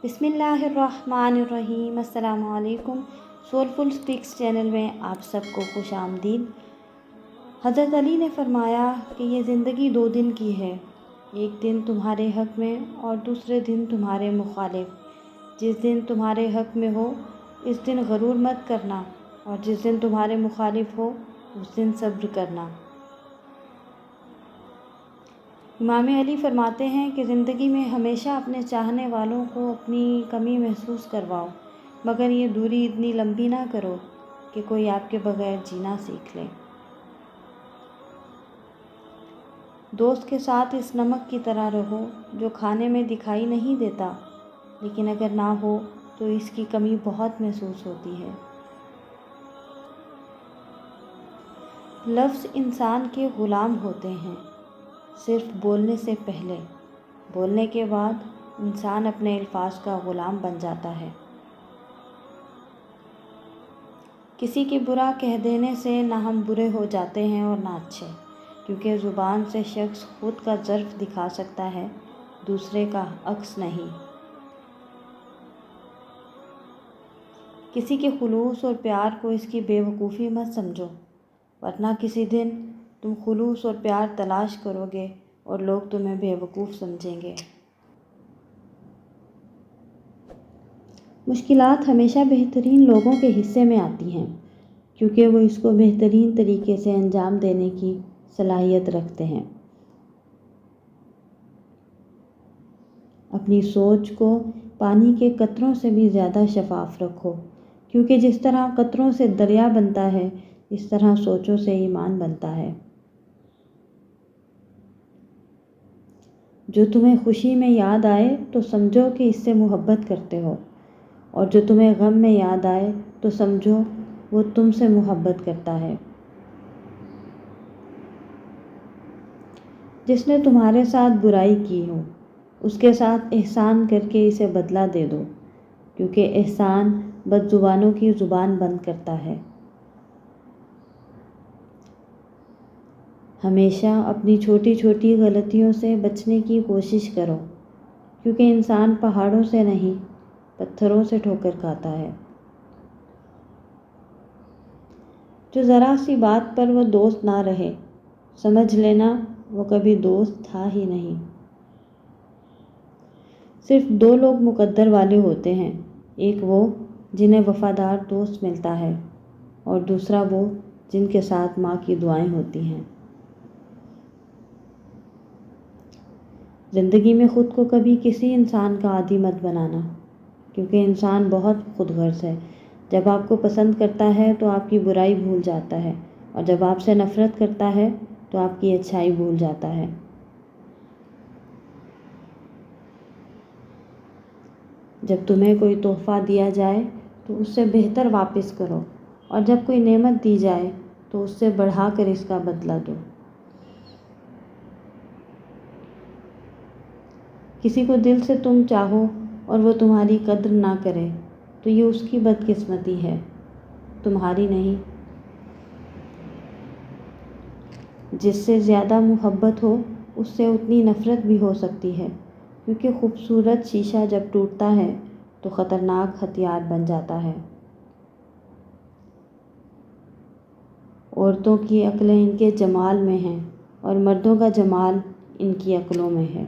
بسم اللہ الرحمن الرحیم۔ السلام علیکم۔ سولفل اسپیکس چینل میں آپ سب کو خوش آمدید۔ حضرت علی نے فرمایا کہ یہ زندگی 2 دن کی ہے، ایک دن تمہارے حق میں اور دوسرے دن تمہارے مخالف۔ جس دن تمہارے حق میں ہو اس دن غرور مت کرنا، اور جس دن تمہارے مخالف ہو اس دن صبر کرنا۔ امام علی فرماتے ہیں کہ زندگی میں ہمیشہ اپنے چاہنے والوں کو اپنی کمی محسوس کرواؤ، مگر یہ دوری اتنی لمبی نہ کرو کہ کوئی آپ کے بغیر جینا سیکھ لے۔ دوست کے ساتھ اس نمک کی طرح رہو جو کھانے میں دکھائی نہیں دیتا، لیکن اگر نہ ہو تو اس کی کمی بہت محسوس ہوتی ہے۔ لفظ انسان کے غلام ہوتے ہیں، صرف بولنے سے پہلے۔ بولنے کے بعد انسان اپنے الفاظ کا غلام بن جاتا ہے۔ کسی کے برا کہہ دینے سے نہ ہم برے ہو جاتے ہیں اور نہ اچھے، کیونکہ زبان سے شخص خود کا ضعف دکھا سکتا ہے، دوسرے کا عکس نہیں۔ کسی کے خلوص اور پیار کو اس کی بے وقوفی مت سمجھو، ورنہ کسی دن تم خلوص اور پیار تلاش کرو گے اور لوگ تمہیں بے وقوف سمجھیں گے۔ مشکلات ہمیشہ بہترین لوگوں کے حصے میں آتی ہیں، کیونکہ وہ اس کو بہترین طریقے سے انجام دینے کی صلاحیت رکھتے ہیں۔ اپنی سوچ کو پانی کے قطروں سے بھی زیادہ شفاف رکھو، کیونکہ جس طرح قطروں سے دریا بنتا ہے اس طرح سوچوں سے ایمان بنتا ہے۔ جو تمہیں خوشی میں یاد آئے تو سمجھو کہ اس سے محبت کرتے ہو، اور جو تمہیں غم میں یاد آئے تو سمجھو وہ تم سے محبت کرتا ہے۔ جس نے تمہارے ساتھ برائی کی ہو اس کے ساتھ احسان کر کے اسے بدلہ دے دو، کیونکہ احسان بد زبانوں کی زبان بند کرتا ہے۔ ہمیشہ اپنی چھوٹی چھوٹی غلطیوں سے بچنے کی کوشش کرو، کیونکہ انسان پہاڑوں سے نہیں پتھروں سے ٹھوکر کھاتا ہے۔ جو ذرا سی بات پر وہ دوست نہ رہے، سمجھ لینا وہ کبھی دوست تھا ہی نہیں۔ صرف 2 لوگ مقدر والے ہوتے ہیں، ایک وہ جنہیں وفادار دوست ملتا ہے، اور دوسرا وہ جن کے ساتھ ماں کی دعائیں ہوتی ہیں۔ زندگی میں خود کو کبھی کسی انسان کا عادی مت بنانا، کیونکہ انسان بہت خود غرض ہے۔ جب آپ کو پسند کرتا ہے تو آپ کی برائی بھول جاتا ہے، اور جب آپ سے نفرت کرتا ہے تو آپ کی اچھائی بھول جاتا ہے۔ جب تمہیں کوئی تحفہ دیا جائے تو اس سے بہتر واپس کرو، اور جب کوئی نعمت دی جائے تو اس سے بڑھا کر اس کا بدلہ دو۔ کسی کو دل سے تم چاہو اور وہ تمہاری قدر نہ کرے تو یہ اس کی بدقسمتی ہے، تمہاری نہیں۔ جس سے زیادہ محبت ہو اس سے اتنی نفرت بھی ہو سکتی ہے، کیونکہ خوبصورت شیشہ جب ٹوٹتا ہے تو خطرناک ہتھیار بن جاتا ہے۔ عورتوں کی عقلیں ان کے جمال میں ہیں، اور مردوں کا جمال ان کی عقلوں میں ہے۔